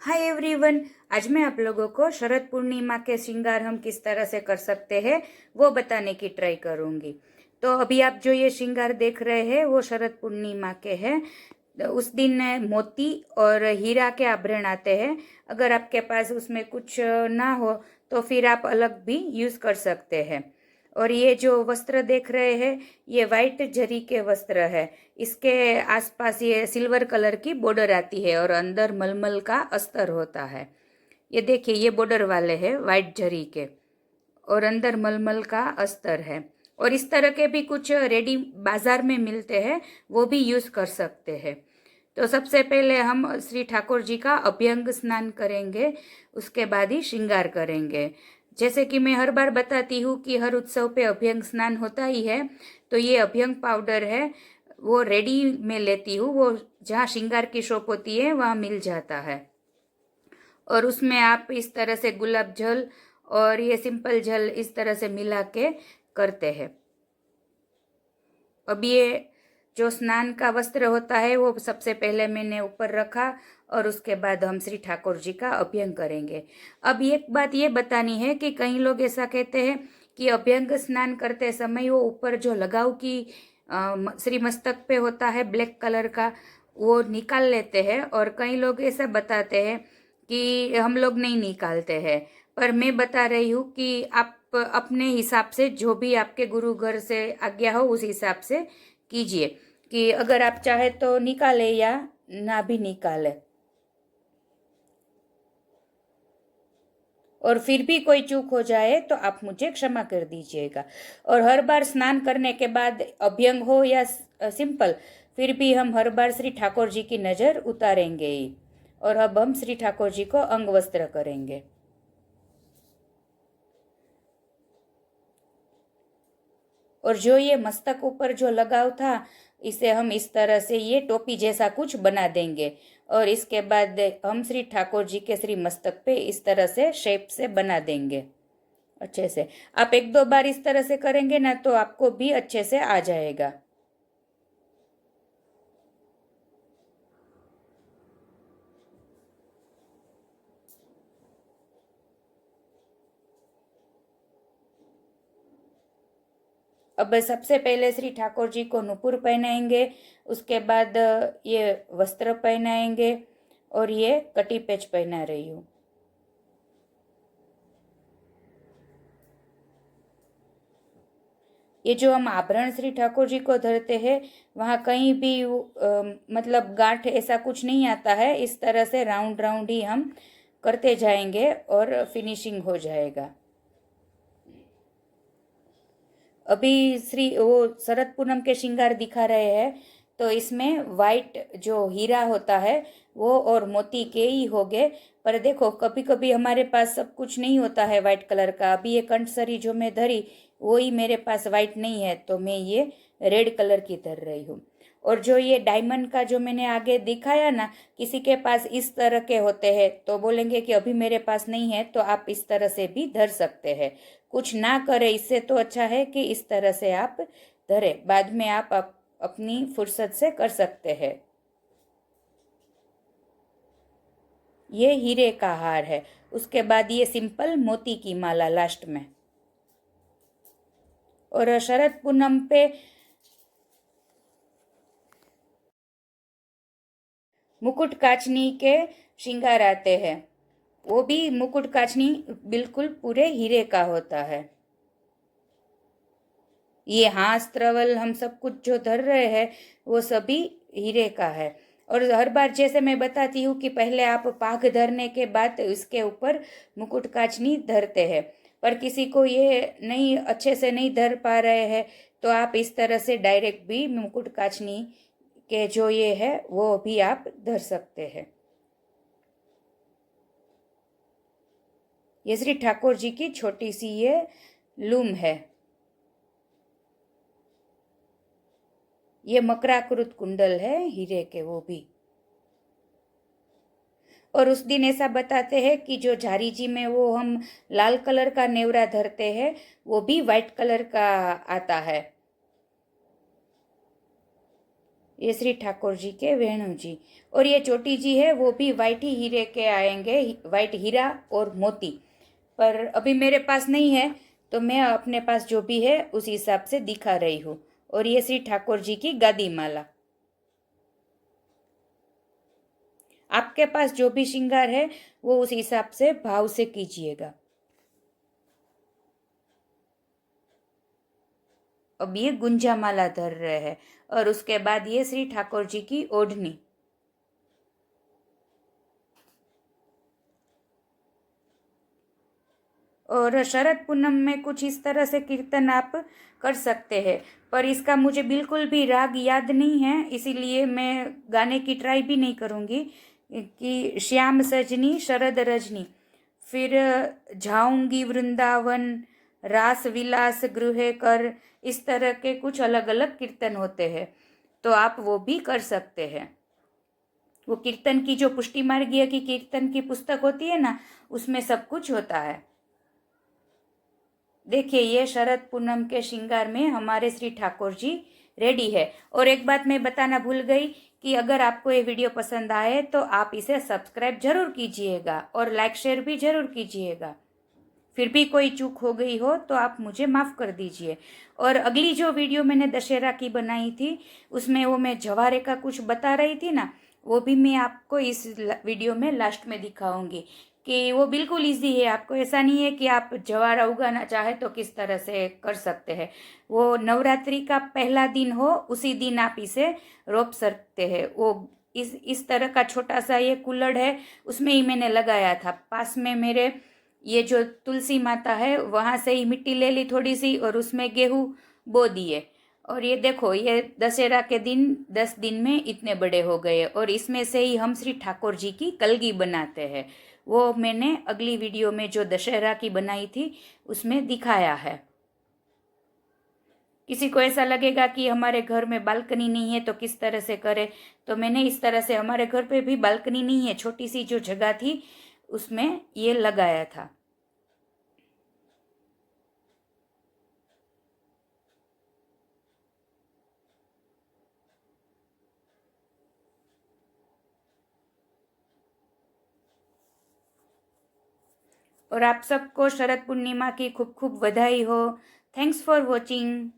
Hi everyone. आज मैं आप लोगों को शरद पूर्णिमा के श्रृंगार हम किस तरह से कर सकते हैं वो बताने की ट्राई करूंगी। तो अभी आप जो ये श्रृंगार देख रहे हैं वो शरद पूर्णिमा के हैं। तो उस दिन मोती और हीरा के आभूषण आते हैं। अगर आपके पास उसमें कुछ ना हो तो फिर आप अलग भी यूज कर सकते हैं। और ये जो वस्त्र देख रहे हैं ये वाइट जरी के वस्त्र है। इसके आसपास ये सिल्वर कलर की बॉर्डर आती है और अंदर मलमल का अस्तर होता है। ये देखिए ये बॉर्डर वाले हैं वाइट जरी के और अंदर मलमल का अस्तर है। और इस तरह के भी कुछ रेडी बाजार में मिलते हैं, वो भी यूज कर सकते हैं। तो सबसे पहले हम श्री ठाकुर जी का अभ्यंग स्नान करेंगे, उसके बाद ही श्रृंगार करेंगे। जैसे कि मैं हर बार बताती हूँ कि हर उत्सव पे अभ्यंग स्नान होता ही है। तो ये अभ्यंग पाउडर है, वो रेडी में लेती हूँ, वो जहाँ श्रृंगार की शॉप होती है वहाँ मिल जाता है। और उसमें आप इस तरह से गुलाब जल और ये सिंपल जल इस तरह से मिला के करते हैं। अब ये जो स्नान का वस्त्र होता है वो सबसे पहले मैंने ऊपर रखा और उसके बाद हम श्री ठाकुर जी का अभ्यंग करेंगे। अब एक बात ये बतानी है कि कई लोग ऐसा कहते हैं कि अभ्यंग स्नान करते समय वो ऊपर जो लगाव की श्री मस्तक पे होता है ब्लैक कलर का, वो निकाल लेते हैं। और कई लोग ऐसा बताते हैं कि हम लोग नहीं निकालते हैं। पर मैं बता रही हूँ कि आप अपने हिसाब से, जो भी आपके गुरु घर से आज्ञा हो उस हिसाब से कीजिए कि अगर आप चाहे तो निकाले या ना भी निकाले। और फिर भी कोई चूक हो जाए तो आप मुझे क्षमा कर दीजिएगा। और हर बार स्नान करने के बाद अभ्यंग हो या सिंपल, फिर भी हम हर बार श्री ठाकुर जी की नजर उतारेंगे ही। और अब हम श्री ठाकुर जी को अंग वस्त्र करेंगे। और जो ये मस्तक ऊपर जो लगाव था इसे हम इस तरह से ये टोपी जैसा कुछ बना देंगे। और इसके बाद हम श्री ठाकुर जी के श्री मस्तक पे इस तरह से शेप से बना देंगे अच्छे से। आप एक दो बार इस तरह से करेंगे ना तो आपको भी अच्छे से आ जाएगा। अब सबसे पहले श्री ठाकुर जी को नुपुर पहनाएंगे, उसके बाद ये वस्त्र पहनाएंगे और ये कटी पेच पहना रही हूँ। ये जो हम आभरण श्री ठाकुर जी को धरते हैं वहाँ कहीं भी मतलब गांठ ऐसा कुछ नहीं आता है। इस तरह से राउंड राउंड ही हम करते जाएंगे और फिनिशिंग हो जाएगा। अभी श्री वो शरद पूनम के श्रृंगार दिखा रहे हैं तो इसमें वाइट जो हीरा होता है वो और मोती के ही हो गए। पर देखो कभी कभी हमारे पास सब कुछ नहीं होता है वाइट कलर का। अभी ये कंठसरी जो मैं धरी वो ही मेरे पास वाइट नहीं है तो मैं ये रेड कलर की धर रही हूँ। और जो ये डायमंड का जो मैंने आगे दिखाया ना, किसी के पास इस तरह के होते हैं तो बोलेंगे कि अभी मेरे पास नहीं है, तो आप इस तरह से भी धर सकते हैं। कुछ ना करे इससे तो अच्छा है कि इस तरह से आप धरे, बाद में आप अपनी फुर्सत से कर सकते हैं। ये हीरे का हार है, उसके बाद ये सिंपल मोती की माला लास्ट में। और शरद पूनम पे मुकुट काचनी के श्रृंगार आते हैं, वो भी मुकुट काचनी बिल्कुल पूरे हीरे का होता है। ये हाथ त्रवल हम सब कुछ जो धर रहे हैं वो सभी हीरे का है। और हर बार जैसे मैं बताती हूँ कि पहले आप पाग धरने के बाद इसके ऊपर मुकुट काचनी धरते हैं। पर किसी को ये नहीं अच्छे से नहीं धर पा रहे हैं तो आप इस तरह से डायरेक्ट भी मुकुट काचनी के जो ये है वो भी आप धर सकते हैं। ये श्री ठाकुर जी की छोटी सी ये लूम है। ये मकराकृत कुंडल है हीरे के वो भी। और उस दिन ऐसा बताते हैं कि जो झारी जी में वो हम लाल कलर का नेवरा धरते हैं वो भी वाइट कलर का आता है। ये श्री ठाकुर जी के वेणु जी। और ये चोटी जी है वो भी वाइट ही हीरे के आएंगे, वाइट हीरा और मोती, पर अभी मेरे पास नहीं है तो मैं अपने पास जो भी है उस हिसाब से दिखा रही हूँ। और ये श्री ठाकुर जी की गादी माला। आपके पास जो भी श्रृंगार है वो उस हिसाब से भाव से कीजिएगा। अब ये गुंजा माला धर रहे हैं और उसके बाद ये श्री ठाकुर जी की ओढ़नी। और शरद पूनम में कुछ इस तरह से कीर्तन आप कर सकते हैं, पर इसका मुझे बिल्कुल भी राग याद नहीं है, इसीलिए मैं गाने की ट्राई भी नहीं करूँगी। कि श्याम सजनी शरद रजनी, फिर जाऊंगी वृंदावन, रास विलास गृह कर, इस तरह के कुछ अलग अलग कीर्तन होते हैं, तो आप वो भी कर सकते हैं। वो कीर्तन की जो पुष्टि मार्गीय की कीर्तन की पुस्तक होती है ना, उसमें सब कुछ होता है। देखिए ये शरद पूनम के श्रृंगार में हमारे श्री ठाकुर जी रेडी है। और एक बात मैं बताना भूल गई कि अगर आपको ये वीडियो पसंद आए तो आप इसे सब्सक्राइब जरूर कीजिएगा और लाइक शेयर भी जरूर कीजिएगा। फिर भी कोई चूक हो गई हो तो आप मुझे माफ़ कर दीजिए। और अगली जो वीडियो मैंने दशहरा की बनाई थी उसमें वो मैं जवारे का कुछ बता रही थी ना, वो भी मैं आपको इस वीडियो में लास्ट में दिखाऊंगी कि वो बिल्कुल इजी है। आपको ऐसा नहीं है कि आप जवारा उगाना चाहे तो किस तरह से कर सकते हैं। वो नवरात्रि का पहला दिन हो उसी दिन आप इसे रोप सकते हैं। वो इस तरह का छोटा सा ये कुल्हड़ है, उसमें ही मैंने लगाया था। पास में मेरे ये जो तुलसी माता है वहाँ से ही मिट्टी ले ली थोड़ी सी और उसमें गेहूँ बो दिए। और ये देखो ये दशहरा के दिन 10 दिन में इतने बड़े हो गए। और इसमें से ही हम श्री ठाकुर जी की कलगी बनाते हैं। वो मैंने अगली वीडियो में जो दशहरा की बनाई थी उसमें दिखाया है। किसी को ऐसा लगेगा कि हमारे घर में बालकनी नहीं है तो किस तरह से करें, तो मैंने इस तरह से, हमारे घर पे भी बालकनी नहीं है, छोटी सी जो जगह थी उसमें ये लगाया था। और आप सबको शरद पूर्णिमा की खूब खूब बधाई हो। Thanks for watching.